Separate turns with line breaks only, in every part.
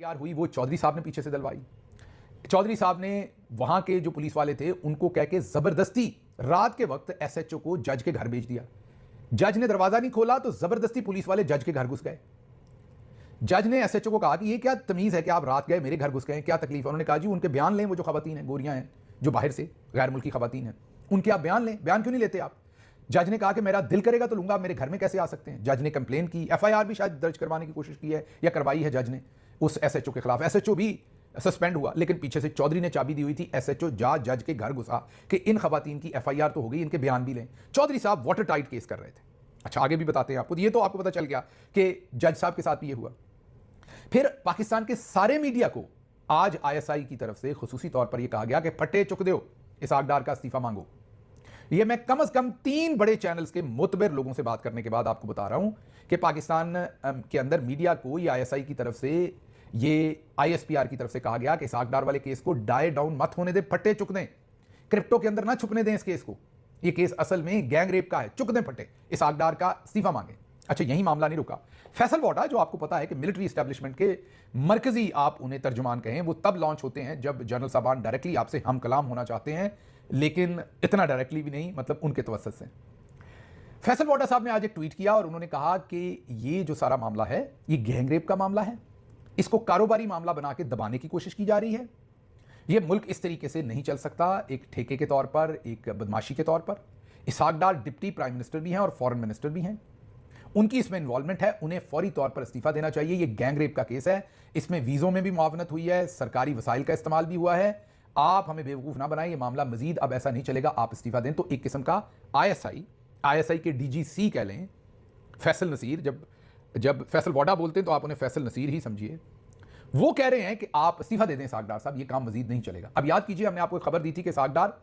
यार हुई वो चौधरी साहब ने पीछे से दलवाई। चौधरी साहब ने वहां के जो पुलिस वाले थे उनको कह के जबरदस्ती रात के वक्त एसएचओ को जज के घर भेज दिया। जज ने दरवाजा नहीं खोला तो जबरदस्ती पुलिस वाले जज के घर घुस गए। जज ने एसएचओ को कहा कि ये क्या तमीज है कि आप रात गए मेरे घर घुस गए, क्या तकलीफ है? उन्होंने कहा जी उनके बयान लें, वो जो खवातीन हैं, गोरियां हैं जो बाहर से गैर मुल्की खवातीन हैं, उनके आप बयान लें। बयान क्यों नहीं लेते आप? जज ने कहा कि मेरा दिल करेगा तो लूंगा, आप मेरे घर में कैसे आ सकते हैं? जज ने कंप्लेन की, एफआईआर भी शायद दर्ज करवाने की कोशिश की है या करवाई है जज ने उस एसएचओ के खिलाफ। एसएचओ भी सस्पेंड हुआ, लेकिन पीछे से चौधरी ने चाबी दी हुई थी। एसएचओ जज के घर घुसा कि इन खवातीन की एफआईआर तो हो गई, इनके बयान भी लें। चौधरी साहब वाटर टाइट केस कर रहे थे। अच्छा, आगे भी बताते हैं आपको। ये तो आपको पता चल गया कि जज साहब के साथ भी ये हुआ। फिर पाकिस्तान के सारे मीडिया को आज आईएसआई की तरफ से खुसूसी तौर पर यह कहा गया कि फटे चुक दो, इसहाक डार का इस्तीफा मांगो। यह मैं कम से कम 3 बड़े चैनल्स के मुतबर लोगों से बात करने के बाद आपको बता रहा हूं कि पाकिस्तान के अंदर मीडिया को ये आईएसआई की तरफ से, ये आईएसपीआर की तरफ से कहा गया कि इसहाक डार वाले केस को डाई डाउन मत होने दे, फटे चुक दें, क्रिप्टो के अंदर ना छुपने दें इस केस को। यह केस असल में गैंग रेप का है, चुक दें फटे, इसहाक डार का इस्तीफा मांगे। अच्छा, यही मामला नहीं रुका। फैसल वोडा, जो आपको पता है कि मिलिट्री एस्टेब्लिशमेंट के मरकजी, आप उन्हें तर्जुमान कहें, वो तब लॉन्च होते हैं जब जनरल साहबान डायरेक्टली आपसे हम कलाम होना चाहते हैं, लेकिन इतना डायरेक्टली भी नहीं, मतलब उनके तवस्सुत से। फैसल वोडा साहब ने आज एक ट्वीट किया और उन्होंने कहा कि ये जो सारा मामला है ये गैंग रेप का मामला है, इसको कारोबारी मामला बना के दबाने की कोशिश की जा रही है। ये मुल्क इस तरीके से नहीं चल सकता, एक ठेके के तौर पर, एक बदमाशी के तौर पर। इसहाक डार डिप्टी प्राइम मिनिस्टर भी हैं और फॉरेन मिनिस्टर भी हैं, उनकी इसमें इन्वॉल्वमेंट है, उन्हें फौरी तौर पर इस्तीफा देना चाहिए। ये गैंग रेप का केस है, इसमें वीज़ों में भी मुआवनत हुई है, सरकारी वसाइल का इस्तेमाल भी हुआ है। आप हमें बेवकूफ़ ना बनाएं, ये मामला मजीद अब ऐसा नहीं चलेगा, आप इस्तीफा दें। तो एक किस्म का आईएसआई के डीजीसी कह लें, फैसल नसीर, जब फैसल वोडा बोलते हैं तो आप उन्हें फैसल नसीर ही समझिए, वो कह रहे हैं कि आप इस्तीफा दे दें इसहाक डार साहब, ये काम मजीद नहीं चलेगा। अब याद कीजिए, हमने आपको खबर दी थी कि इसहाक डार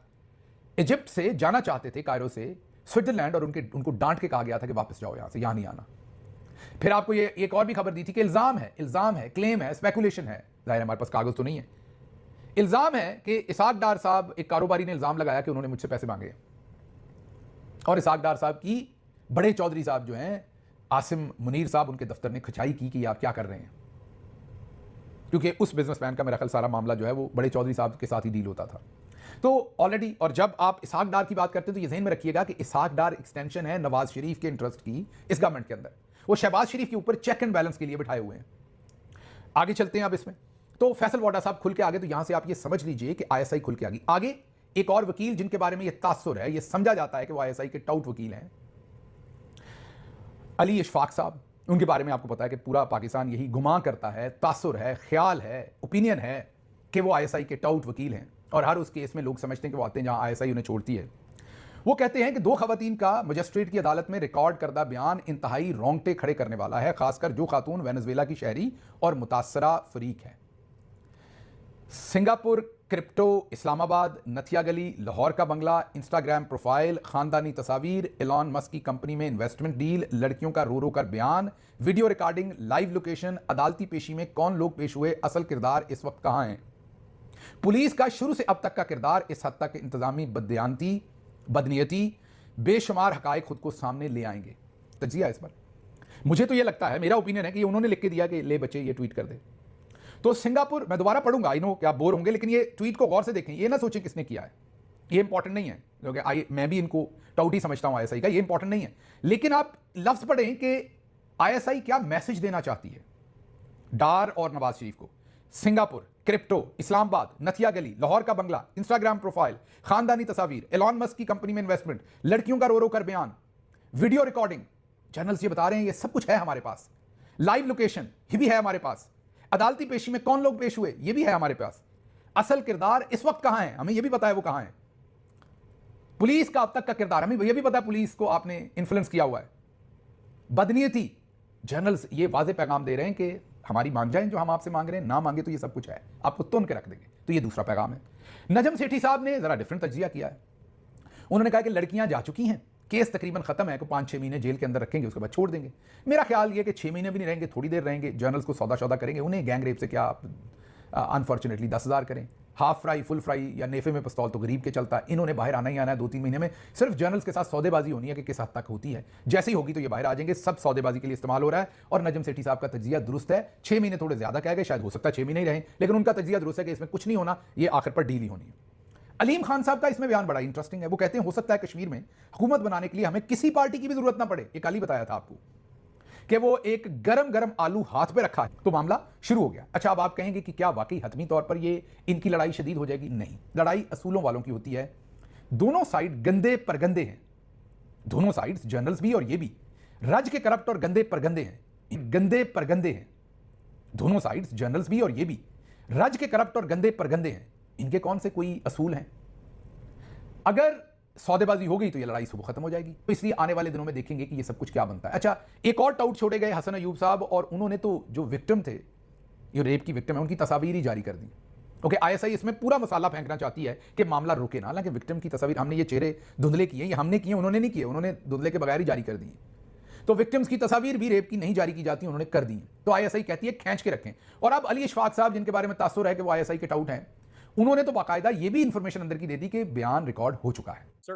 इजिप्ट से जाना चाहते थे, कायरो से स्विट्जरलैंड, और उनको डांट के कहा गया था कि वापस जाओ यहां से, यहां नहीं आना। फिर आपको ये एक और भी खबर दी थी कि इल्जाम है, क्लेम है, स्पेकुलेशन है, जाहिर हमारे पास कागज तो नहीं है, इल्जाम है कि इसहाक डार साहब, एक कारोबारी ने इल्जाम लगाया कि उन्होंने मुझसे पैसे मांगे, और इसहाक डार साहब की बड़े चौधरी साहब जो हैं, आसिम मुनीर साहब, उनके दफ्तर ने खिंचाई की कि आप क्या कर रहे हैं, क्योंकि उस बिजनेसमैन का मेरा ख्याल सारा मामला जो है वो बड़े चौधरी साहब के साथ ही डील होता था। तो ऑलरेडी, और जब आप इसहाक डार की बात करते हैं तो ये ज़हन में रखिएगा कि इसहाक डार एक्सटेंशन है नवाज शरीफ के इंटरेस्ट की इस गवर्नमेंट के अंदर। वो शहबाज शरीफ के ऊपर चेक एंड बैलेंस के लिए बिठाए हुए हैं। आगे चलते हैं अब इसमें। तो फैसल वोडा साहब खुल के आगे, तो यहां से आप ये समझ लीजिए कि आईएसआई खुल के आगे एक और वकील जिनके बारे में ये तासुर है, ये समझा जाता है कि वो आईएसआई के टाउट वकील हैं, अली इशफाक साहब। उनके बारे में आपको पता है कि पूरा पाकिस्तान यही गुमान करता है, तासुर है, ख्याल है, ओपिनियन है कि वो आईएसआई के टाउट वकील हैं, और हर उस केस में लोग समझते हैं कि वो आते हैं जहां आईएसआई उन्हें छोड़ती है। वो कहते हैं कि 2 खवातीन का मजिस्ट्रेट की अदालत में रिकॉर्ड करदा बयान इंतहाई रोंगटे खड़े करने वाला है, खासकर जो खातून वेनेजुएला की शहरी और मुतासरा फरीक है। सिंगापुर क्रिप्टो, इस्लामाबाद, नथिया गली, लाहौर का बंगला, इंस्टाग्राम प्रोफाइल, खानदानी तस्वीर, एलॉन मस्क की कंपनी में इन्वेस्टमेंट डील, लड़कियों का रो रो कर बयान, वीडियो रिकॉर्डिंग, लाइव लोकेशन, अदालती पेशी में कौन लोग पेश हुए, असल किरदार इस वक्त कहां हैं, पुलिस का शुरू से अब तक का किरदार, इस हद तक इंतजामी बदनीयती, बेशुमार हकायक खुद को सामने ले आएंगे। तजिया इस पर मुझे तो ये लगता है, मेरा ओपिनियन है कि उन्होंने लिख के दिया कि ले बच्चे ये ट्वीट कर दे। तो सिंगापुर, मैं दोबारा पढ़ूंगा, आई नो कि आप बोर होंगे, लेकिन ये ट्वीट को गौर से देखें, ये ना सोचें किसने किया है, ये इंपॉर्टेंट नहीं है, क्योंकि मैं भी इनको टाउटी समझता हूं आईएसआई का, ये इंपॉर्टेंट नहीं है, लेकिन आप लफ्ज पढ़ें कि आईएसआई क्या मैसेज देना चाहती है डार और नवाज शरीफ को। सिंगापुर, क्रिप्टो, इस्लामाबाद, नथिया गली, लाहौर का बंगला, इंस्टाग्राम प्रोफाइल, खानदानी तस्वीर, एलॉन मस्क की कंपनी में इन्वेस्टमेंट, लड़कियों का रो रो कर बयान, वीडियो रिकॉर्डिंग, जर्नल्स ये बता रहे हैं ये सब कुछ है हमारे पास, लाइव लोकेशन ये भी है हमारे पास, अदालती पेशी में कौन लोग पेश हुए ये भी है हमारे पास, असल किरदार इस वक्त कहां है हमें ये भी पता है वो कहां है, पुलिस का अब तक का किरदार हमें यह भी पता है पुलिस को आपने इन्फ्लुएंस किया हुआ है, बदनीयती, जर्नल्स ये वाज़ेह पैगाम दे रहे हैं कि हमारी मान जाएं जो हम आपसे मांग रहे हैं, ना मांगे तो ये सब कुछ है, आपको तुन के रख देंगे। तो ये दूसरा पैगाम है। नजम सेठी साहब ने जरा डिफरेंट तजिया किया है। उन्होंने कहा कि लड़कियां जा चुकी हैं, केस तकरीबन खत्म है, को 5-6 महीने जेल के अंदर रखेंगे, उसके बाद छोड़ देंगे। मेरा ख्याल ये कि 6 महीने भी नहीं रहेंगे, थोड़ी देर रहेंगे, जर्नल्स को सौदा करेंगे, उन्हें गैंग रेप से क्या अनफॉर्चुनेटली 10,000 करें, हाफ फ्राई, फुल फ्राई या नेफे में पिस्तौल तो गरीब के चलता है। इन्होंने बाहर आना ही आना है 2-3 महीने में। सिर्फ जर्नल्स के साथ सौदेबाजी होनी है कि किस हद तक होती है। जैसे ही होगी तो ये बाहर आ जाएंगे। सब सौदेबाजी के लिए इस्तेमाल हो रहा है। और नजम सेठी साहब का तज्जिया दुरुस्त है। 6 महीने थोड़े ज्यादा कह गए, शायद हो सकता है 6 महीने ही रहें, लेकिन उनका तज्जिया दुरुस्त है कि इसमें कुछ नहीं होना, ये आखिर पर डील ही होनी है। अलीम खान साहब का इसमें बयान बड़ा इंटरेस्टिंग है। वो कहते हैं हो सकता है कश्मीर में हुकूमत बनाने के लिए हमें किसी पार्टी की भी जरूरत ना पड़े। ये कल ही बताया था आपको कि वो एक गरम गरम आलू हाथ पे रखा है तो मामला शुरू हो गया। अच्छा, अब आप कहेंगे कि क्या वाकई हतमी तौर पर ये इनकी लड़ाई शदीद हो जाएगी? नहीं, लड़ाई असूलों वालों की होती है। दोनों साइड गंदे पर गंदे हैं, दोनों साइड जनरल्स भी और ये भी रज के करप्ट और गंदे पर गंदे हैं। गंदे पर गंदे हैं, दोनों साइड जनरल्स भी और ये भी रज के करप्ट और गंदे पर गंदे हैं। इनके कौन से कोई असूल हैं? अगर सौदेबाजी हो गई तो ये लड़ाई सुबह खत्म हो जाएगी। तो इसलिए आने वाले दिनों में देखेंगे कि ये सब कुछ क्या बनता है। अच्छा, एक और टाउट छोड़े गए हसन अयूब साहब, और उन्होंने तो जो विक्टिम थे, ये रेप की विक्टिम है, उनकी तस्वीर ही जारी कर दी। ओके, आईएसआई इसमें पूरा मसाला फेंकना चाहती है कि मामला रुके ना, हालांकि विक्टिम की तस्वीर हमने ये चेहरे धुंधले किए, ये हमने किए, उन्होंने नहीं किए, उन्होंने धुंधले के बगैर ही जारी कर दी। तो विक्टिम्स की तस्वीर भी रेप की नहीं जारी की जाती, उन्होंने कर दी। तो आईएसआई कहती है खींच के रखें। और अब अली इशफाक साहब, जिनके बारे में तासुर है कि वो आईएसआई के टाउट हैं, उन्होंने तो बाकायदा ये भी इंफॉर्मेशन अंदर की दे दी कि बयान रिकॉर्ड हो चुका है।